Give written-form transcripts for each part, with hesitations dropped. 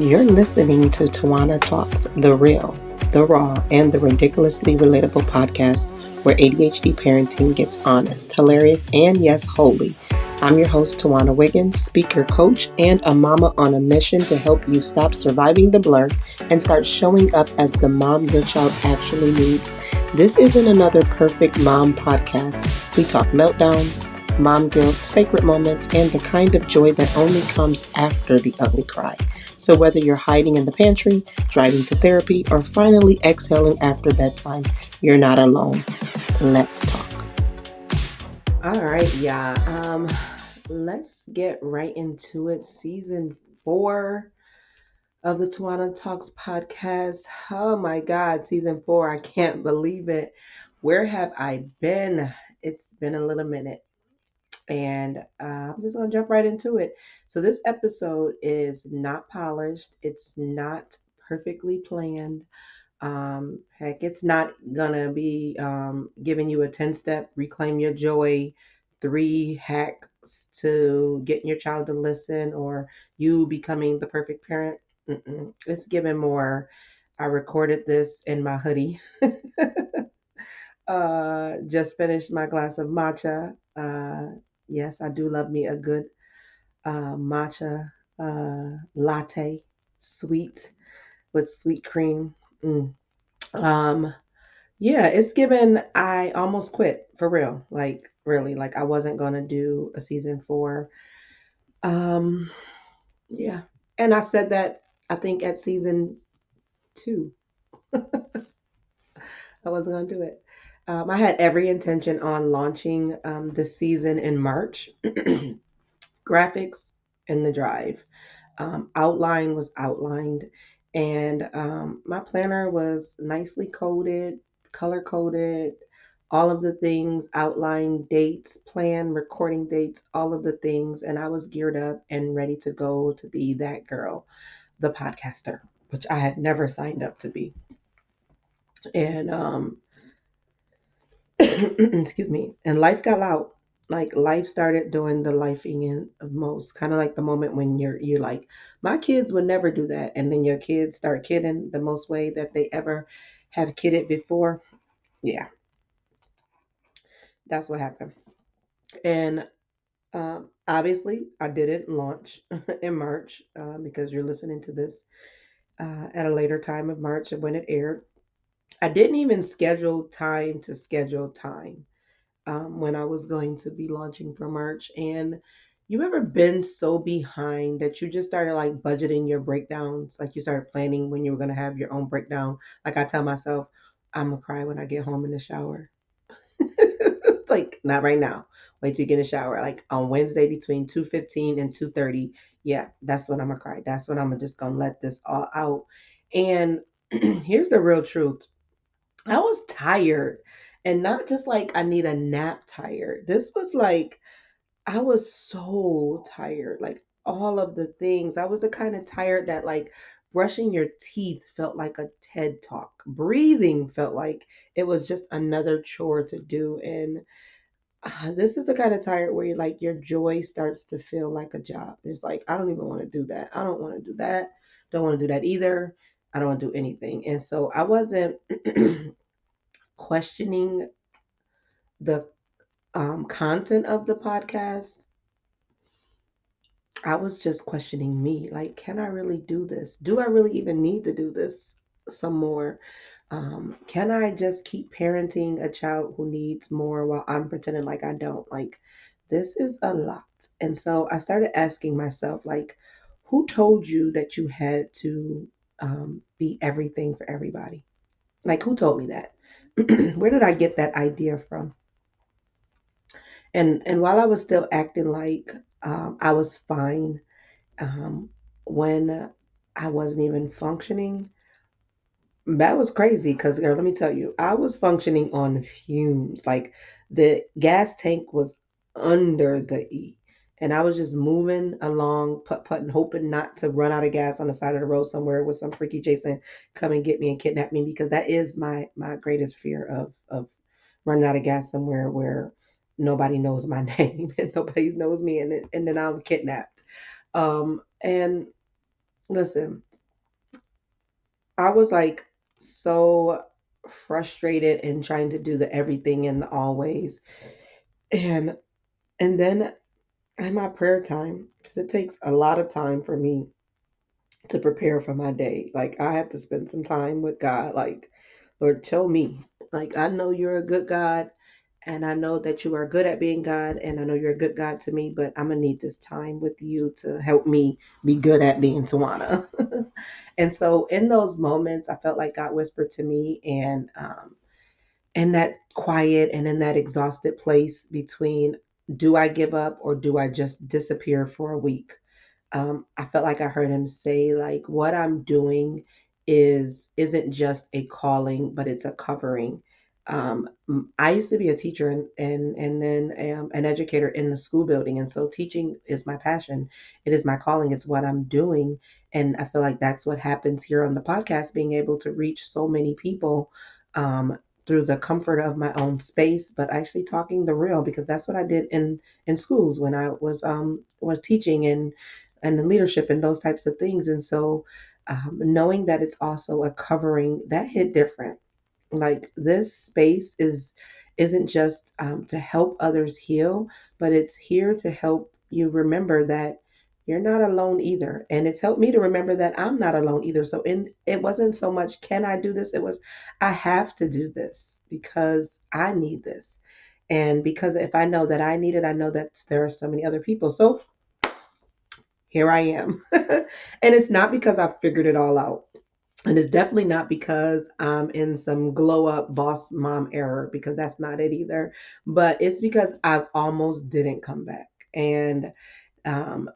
You're listening to Tawana Talks, the real, the raw, and the ridiculously relatable podcast where ADHD parenting gets honest, hilarious, and yes, holy. I'm your host, Tawana Wiggins, speaker, coach, and a mama on a mission to help you stop surviving the blur and start showing up as the mom your child actually needs. This isn't another perfect mom podcast. We talk meltdowns, mom guilt, sacred moments, and the kind of joy that only comes after the ugly cry. So whether you're hiding in the pantry, driving to therapy, or finally exhaling after bedtime, you're not alone. Let's talk. All right, yeah. Let's get right into it. Season 4 of the Tawana Talks podcast. Oh my God, season 4. I can't believe it. Where have I been? It's been a little minute. And I'm just going to jump right into it. So, this episode is not polished, it's not perfectly planned. Heck, it's not going to be giving you a 10-step reclaim your joy, 3 hacks to getting your child to listen, or you becoming the perfect parent. It's giving more. I recorded this in my hoodie. Just finished my glass of matcha. Yes, I do love me a good matcha latte, sweet with sweet cream. Mm. Um, yeah, it's given. I almost quit for real. Like really, like I wasn't gonna do a season 4. Um, yeah, and I said that I think at season 2, I wasn't gonna do it. I had every intention on launching this season in March. Graphics in the drive. Outline was outlined, and my planner was nicely coded, color coded, all of the things, outline dates, plan, recording dates, all of the things. And I was geared up and ready to go to be that girl, the podcaster, which I had never signed up to be. And excuse me, and life got loud. Like life started doing the lifing in of most, kind of like the moment when you're like, my kids would never do that, and then your kids start kidding the most way that they ever have kidded before. Yeah, that's what happened. And obviously, I didn't launch in March because you're listening to this at a later time of March when it aired. I didn't even schedule time when I was going to be launching for March. And you ever been so behind that you just started like budgeting your breakdowns? Like you started planning when you were going to have your own breakdown. Like I tell myself, I'm going to cry when I get home in the shower. Like not right now. Wait till you get in the shower. Like on Wednesday between 2:15 and 2:30. Yeah, that's when I'm going to cry. That's when I'm just going to let this all out. And here's the real truth. I was tired, and not just like I need a nap tired. This was like I was so tired, like all of the things. I was the kind of tired that like brushing your teeth felt like a TED talk. Breathing felt like it was just another chore to do. And this is the kind of tired where you like your joy starts to feel like a job. It's like I don't even want to do that. I don't want to do that. Don't want to do that either. I don't want to do anything. And so I wasn't questioning the content of the podcast. I was just questioning me. Like, can I really do this? Do I really even need to do this some more? Can I just keep parenting a child who needs more while I'm pretending like I don't? Like, this is a lot. And so I started asking myself, like, who told you that you had to be everything for everybody? Like, who told me that? Where did I get that idea from? And while I was still acting like I was fine when I wasn't even functioning, that was crazy. Because girl, let me tell you, I was functioning on fumes. Like the gas tank was under the E, and I was just moving along, putt putting, hoping not to run out of gas on the side of the road somewhere with some freaky Jason come and get me and kidnap me. Because that is my greatest fear of running out of gas somewhere where nobody knows my name and nobody knows me, and then I'm kidnapped. And listen. I was like so frustrated and trying to do the everything and the always. And then I had my prayer time because it takes a lot of time for me to prepare for my day. Like I have to spend some time with God. Like, Lord, tell me. Like I know you're a good God and I know that you are good at being God and I know you're a good God to me, but I'm gonna need this time with you to help me be good at being Tawana. And so in those moments I felt like God whispered to me and in that quiet and in that exhausted place between do I give up or do I just disappear for a week? I felt like I heard him say like what I'm doing isn't just a calling, but it's a covering. I used to be a teacher and then an educator in the school building, and so teaching is my passion. It is my calling. It's what I'm doing, and I feel like that's what happens here on the podcast, being able to reach so many people. Through the comfort of my own space, but actually talking the real because that's what I did in schools when I was teaching and the leadership and those types of things. And so knowing that it's also a covering that hit different. Like this space isn't just to help others heal, but it's here to help you remember that you're not alone either. And it's helped me to remember that I'm not alone either. So in it wasn't so much can I do this? It was I have to do this because I need this. And because if I know that I need it, I know that there are so many other people. So here I am. And it's not because I figured it all out. And it's definitely not because I'm in some glow up boss mom error, because that's not it either. But it's because I almost didn't come back. And um,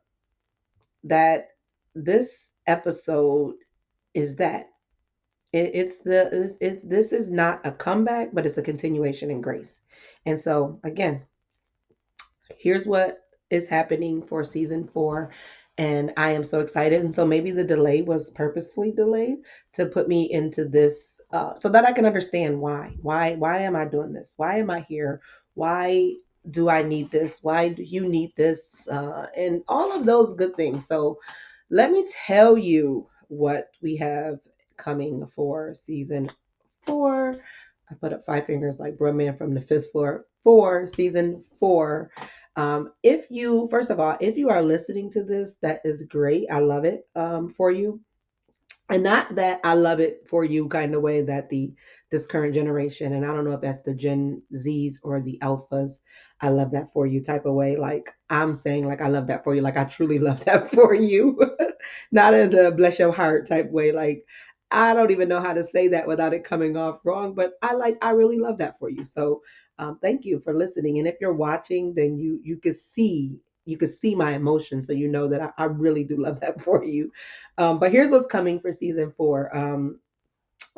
that this episode is that. It's this is not a comeback, but it's a continuation in grace. And so again, here's what is happening for season 4, and I am so excited. And so maybe the delay was purposefully delayed to put me into this so that I can understand why am I doing this, why am I here, why do I need this, why do you need this, and all of those good things. So let me tell you what we have coming for season 4. I put up 5 fingers like bro man from the 5th floor for season 4. If you, first of all, if you are listening to this, that is great. I love it for you. And not that I love it for you kind of way that the this current generation, and I don't know if that's the Gen Zs or the Alphas, I love that for you type of way. Like I'm saying, like I love that for you. Like I truly love that for you. Not in the bless your heart type way. Like I don't even know how to say that without it coming off wrong, but I really love that for you. So thank you for listening. And if you're watching, then you could see my emotions, so you know that I really do love that for you. But here's what's coming for season 4.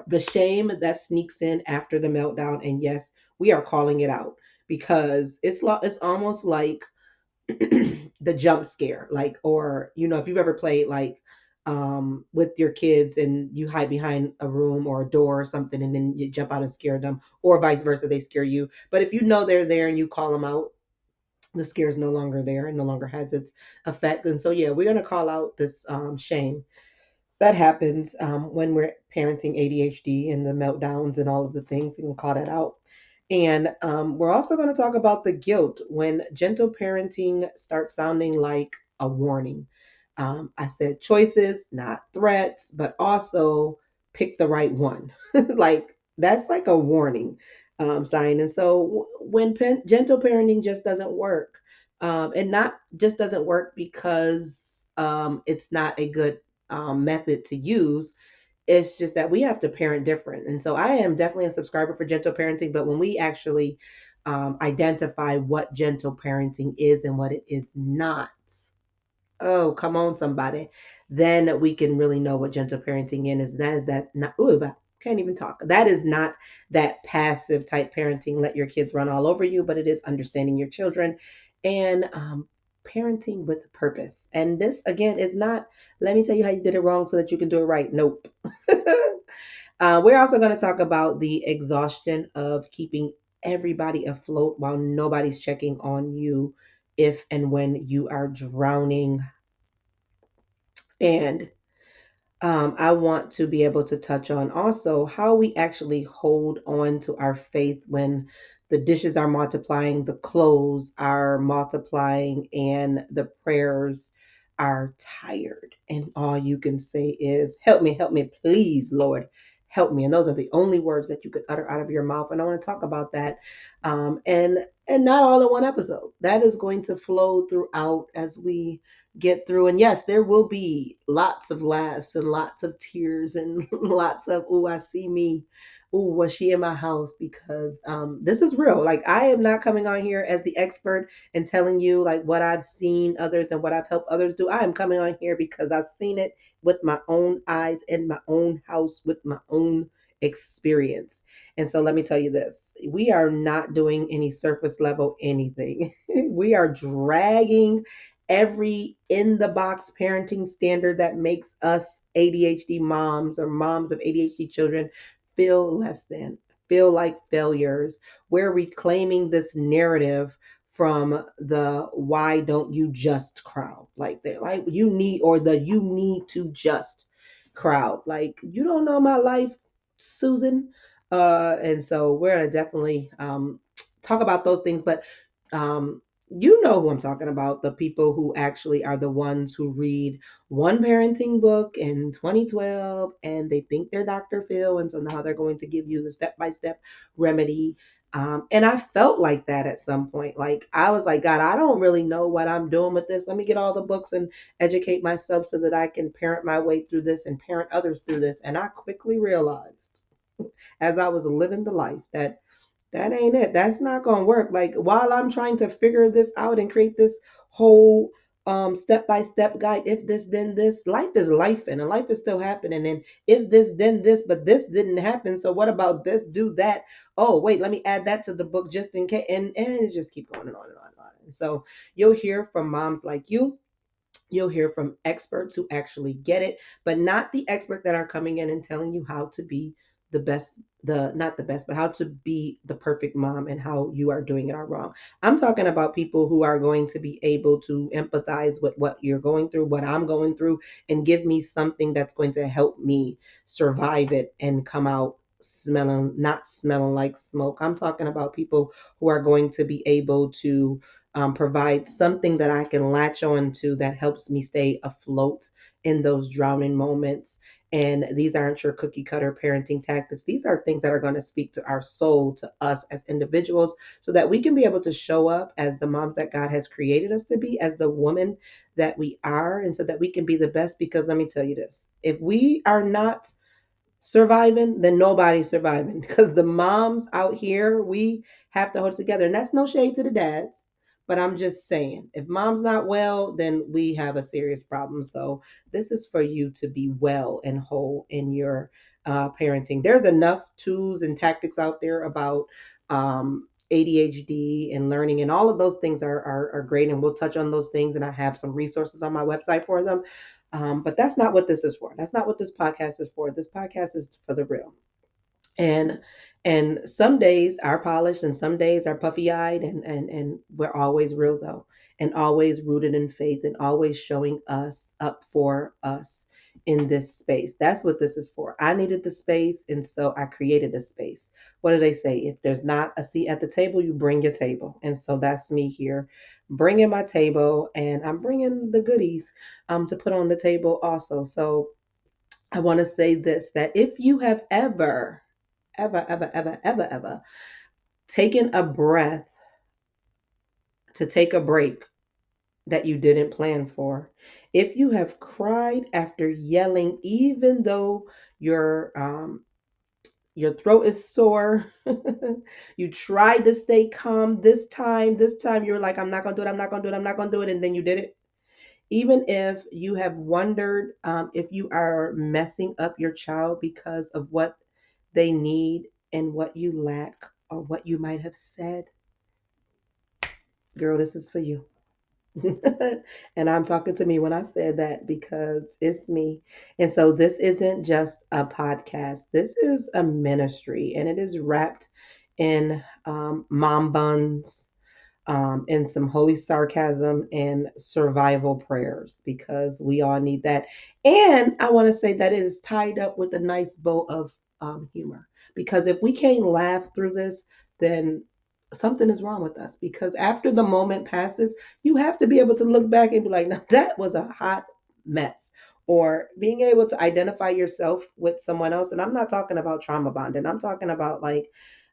The shame that sneaks in after the meltdown, and yes, we are calling it out because it's almost like the jump scare, like, or if you've ever played like with your kids and you hide behind a room or a door or something and then you jump out and scare them, or vice versa, they scare you. But if you know they're there and you call them out, the scare is no longer there and no longer has its effect. And so yeah, we're going to call out this shame that happens when we're parenting ADHD and the meltdowns and all of the things. You can call that out. And we're also going to talk about the guilt when gentle parenting starts sounding like a warning. I said choices, not threats, but also pick the right one. Like that's like a warning sign. And so when gentle parenting just doesn't work, and not just doesn't work because it's not a good method to use. It's just that we have to parent different. And so I am definitely a subscriber for gentle parenting. But when we actually identify what gentle parenting is and what it is not, oh, come on, somebody, then we can really know what gentle parenting is. That is that not, ooh, can't even talk. That is not that passive type parenting, let your kids run all over you, but it is understanding your children and parenting with purpose. And this, again, is not, let me tell you how you did it wrong so that you can do it right. Nope. We're also going to talk about the exhaustion of keeping everybody afloat while nobody's checking on you if and when you are drowning. And I want to be able to touch on also how we actually hold on to our faith when the dishes are multiplying, the clothes are multiplying, and the prayers are tired. And all you can say is, help me, please, Lord, help me. And those are the only words that you could utter out of your mouth. And I want to talk about that. And not all in one episode. That is going to flow throughout as we get through. And yes, there will be lots of laughs and lots of tears and lots of, oh, I see me. Oh, was she in my house? Because this is real. Like, I am not coming on here as the expert and telling you like what I've seen others and what I've helped others do. I am coming on here because I've seen it with my own eyes in my own house with my own experience. And so let me tell you this, we are not doing any surface level anything. We are dragging every in the box parenting standard that makes us ADHD moms or moms of ADHD children feel less than, feel like failures. We're reclaiming this narrative from the why don't you just crowd, like they like you need, or the you need to just crowd, like you don't know my life, Susan. And so we're gonna definitely talk about those things, but um you know who I'm talking about, the people who actually are the ones who read one parenting book in 2012 and they think they're Dr. Phil. And so now they're going to give you the step by step remedy. And I felt like that at some point. Like, I was like, God, I don't really know what I'm doing with this. Let me get all the books and educate myself so that I can parent my way through this and parent others through this. And I quickly realized as I was living the life that ain't it. That's not gonna work. Like, while I'm trying to figure this out and create this whole step by step guide, if this then this, life is life and life is still happening. And if this then this, but this didn't happen. So what about this? Do that. Oh wait, let me add that to the book just in case. And it just keep going and on and on and on. And so you'll hear from moms like you. You'll hear from experts who actually get it, but not the expert that are coming in and telling you how to be the best, the not the best, but how to be the perfect mom and how you are doing it all wrong. I'm talking about people who are going to be able to empathize with what you're going through, what I'm going through, and give me something that's going to help me survive it and come out smelling, not smelling like smoke. I'm talking about people who are going to be able to provide something that I can latch on to that helps me stay afloat in those drowning moments. And these aren't your cookie cutter parenting tactics. These are things that are going to speak to our soul, to us as individuals, so that we can be able to show up as the moms that God has created us to be, as the woman that we are, and so that we can be the best. Because let me tell you this, if we are not surviving, then nobody's surviving, because the moms out here, we have to hold it together. And that's no shade to the dads, but I'm just saying, if mom's not well, then we have a serious problem. So this is for you to be well and whole in your parenting. There's enough tools and tactics out there about ADHD and learning, and all of those things are great. And we'll touch on those things. And I have some resources on my website for them. But that's not what this is for. That's not what this podcast is for. This podcast is for the real. And some days are polished and some days are puffy eyed, and we're always real though, and always rooted in faith, and always showing us up for us in this space. That's what this is for. I needed the space, and so I created a space. What do they say? If there's not a seat at the table, you bring your table. And so that's me here, bringing my table, and I'm bringing the goodies to put on the table also. So I want to say this, that if you have ever taken a breath to take a break that you didn't plan for, if you have cried after yelling, even though your throat is sore, you tried to stay calm this time you're like, I'm not gonna do it, I'm not gonna do it, I'm not gonna do it, and then you did it. Even if you have wondered if you are messing up your child because of what they need and what you lack or what you might have said, girl, this is for you. And I'm talking to me when I said that, because it's me. And so this isn't just a podcast, this is a ministry, and it is wrapped in mom buns, and some holy sarcasm and survival prayers because we all need that. And I want to say that it is tied up with a nice bow of humor because if we can't laugh through this, then something is wrong with us. Because after the moment passes, you have to be able to look back and be like, now that was a hot mess. Or being able to identify yourself with someone else. And I'm not talking about trauma bonding, I'm talking about like,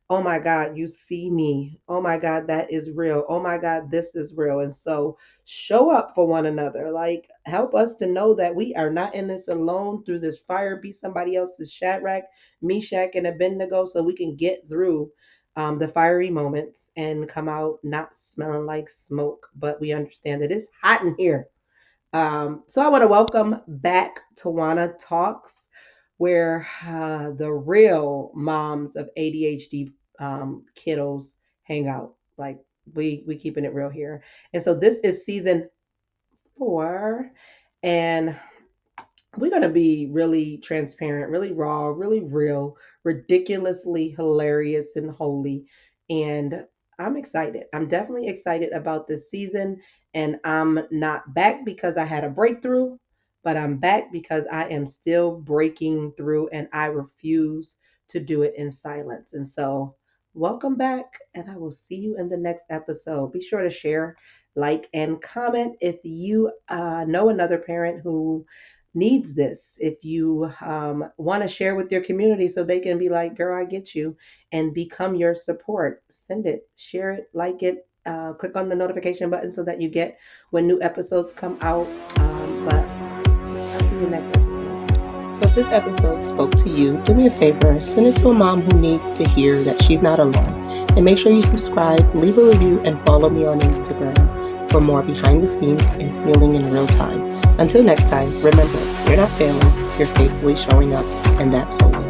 oh my God, you see me. Oh my God, that is real. Oh my God, this is real. And so show up for one another. Like, help us to know that we are not in this alone through this fire. Be somebody else's Shadrach, Meshach, and Abednego so we can get through the fiery moments and come out not smelling like smoke. But we understand that it's hot in here. So I want to welcome back Tawana Talks, where the real moms of ADHD kiddos hang out. Like we keeping it real here. And so this is season 4, and we're going to be really transparent, really raw, really real, ridiculously hilarious and holy. And I'm excited. I'm definitely excited about this season. And I'm not back because I had a breakthrough, but I'm back because I am still breaking through and I refuse to do it in silence. And so, welcome back, and I will see you in the next episode. Be sure to share, like, and comment if you know another parent who needs this. If you want to share with your community so they can be like, girl, I get you, and become your support, send it, share it, like it, click on the notification button so that you get when new episodes come out. But I'll see you next episode. So if this episode spoke to you, do me a favor, send it to a mom who needs to hear that she's not alone. And make sure you subscribe, leave a review, and follow me on Instagram for more behind the scenes and healing in real time. Until next time, remember, you're not failing, you're faithfully showing up, and that's holy.